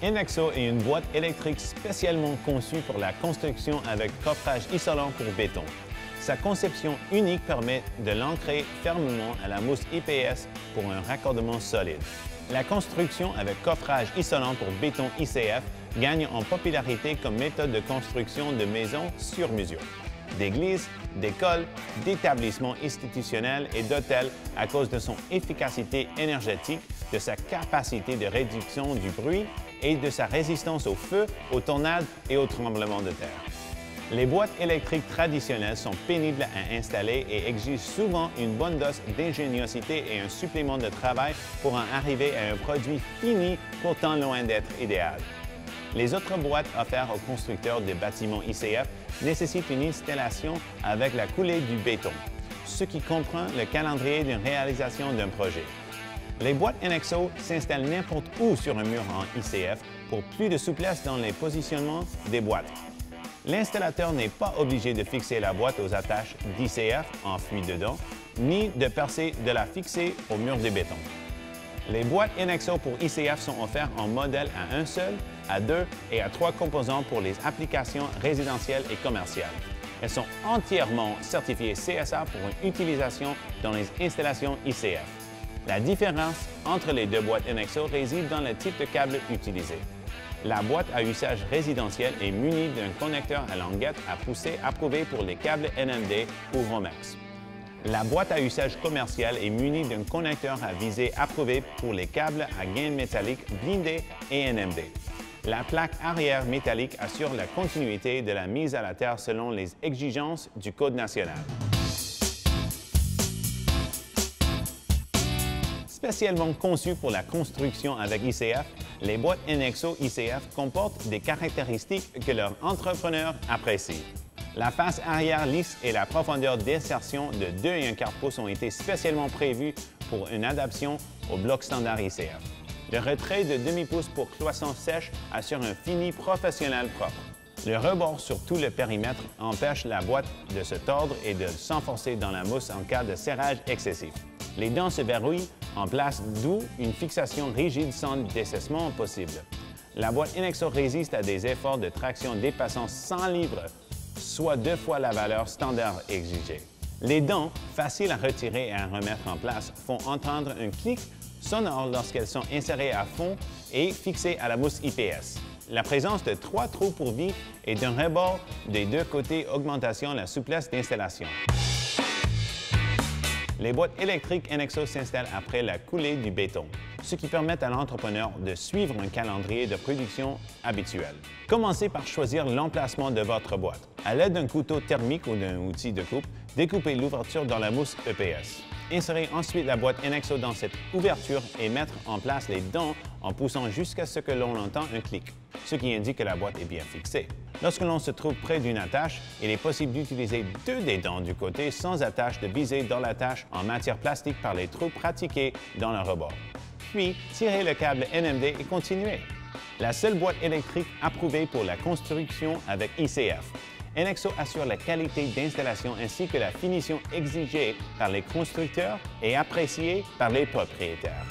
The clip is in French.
NXO est une boîte électrique spécialement conçue pour la construction avec coffrage isolant pour béton. Sa conception unique permet de l'ancrer fermement à la mousse IPS pour un raccordement solide. La construction avec coffrage isolant pour béton ICF gagne en popularité comme méthode de construction de maisons sur mesure, d'églises, d'écoles, d'établissements institutionnels et d'hôtels à cause de son efficacité énergétique, de sa capacité de réduction du bruit et de sa résistance au feu, aux tornades et aux tremblements de terre. Les boîtes électriques traditionnelles sont pénibles à installer et exigent souvent une bonne dose d'ingéniosité et un supplément de travail pour en arriver à un produit fini pourtant loin d'être idéal. Les autres boîtes offertes aux constructeurs de bâtiments ICF nécessitent une installation avec la coulée du béton, ce qui comprend le calendrier d'une réalisation d'un projet. Les boîtes NXO s'installent n'importe où sur un mur en ICF pour plus de souplesse dans les positionnements des boîtes. L'installateur n'est pas obligé de fixer la boîte aux attaches d'ICF enfouies dedans, ni de la fixer au mur de béton. Les boîtes NXO pour ICF sont offertes en modèle à un seul, à 2 et à 3 composants pour les applications résidentielles et commerciales. Elles sont entièrement certifiées CSA pour une utilisation dans les installations ICF. La différence entre les deux boîtes NXO réside dans le type de câble utilisé. La boîte à usage résidentiel est munie d'un connecteur à languette à pousser approuvé pour les câbles NMD ou Romex. La boîte à usage commercial est munie d'un connecteur à visée approuvé pour les câbles à gaine métallique blindés et NMD. La plaque arrière métallique assure la continuité de la mise à la terre selon les exigences du Code national. Spécialement conçues pour la construction avec ICF, les boîtes NXO ICF comportent des caractéristiques que leurs entrepreneurs apprécient. La face arrière lisse et la profondeur d'insertion de 2,25 pouces ont été spécialement prévues pour une adaptation au bloc standard ICF. Le retrait de demi-pouce pour cloisons sèches assure un fini professionnel propre. Le rebord sur tout le périmètre empêche la boîte de se tordre et de s'enfoncer dans la mousse en cas de serrage excessif. Les dents se verrouillent en place, d'où une fixation rigide sans dessaisissement possible. La boîte NXO résiste à des efforts de traction dépassant 100 livres, soit 2 fois la valeur standard exigée. Les dents, faciles à retirer et à remettre en place, font entendre un clic sonore lorsqu'elles sont insérées à fond et fixées à la mousse IPS. La présence de 3 trous pour vis et d'un rebord des 2 côtés augmente la souplesse d'installation. Les boîtes électriques NXO s'installent après la coulée du béton, ce qui permet à l'entrepreneur de suivre un calendrier de production habituel. Commencez par choisir l'emplacement de votre boîte. À l'aide d'un couteau thermique ou d'un outil de coupe, découpez l'ouverture dans la mousse EPS. Insérez ensuite la boîte NXO dans cette ouverture et mettre en place les dents en poussant jusqu'à ce que l'on entend un clic, ce qui indique que la boîte est bien fixée. Lorsque l'on se trouve près d'une attache, il est possible d'utiliser 2 des dents du côté sans attache de viser dans l'attache en matière plastique par les trous pratiqués dans le rebord. Puis, tirez le câble NMD et continuez. La seule boîte électrique approuvée pour la construction avec ICF. NXO assure la qualité d'installation ainsi que la finition exigée par les constructeurs et appréciée par les propriétaires.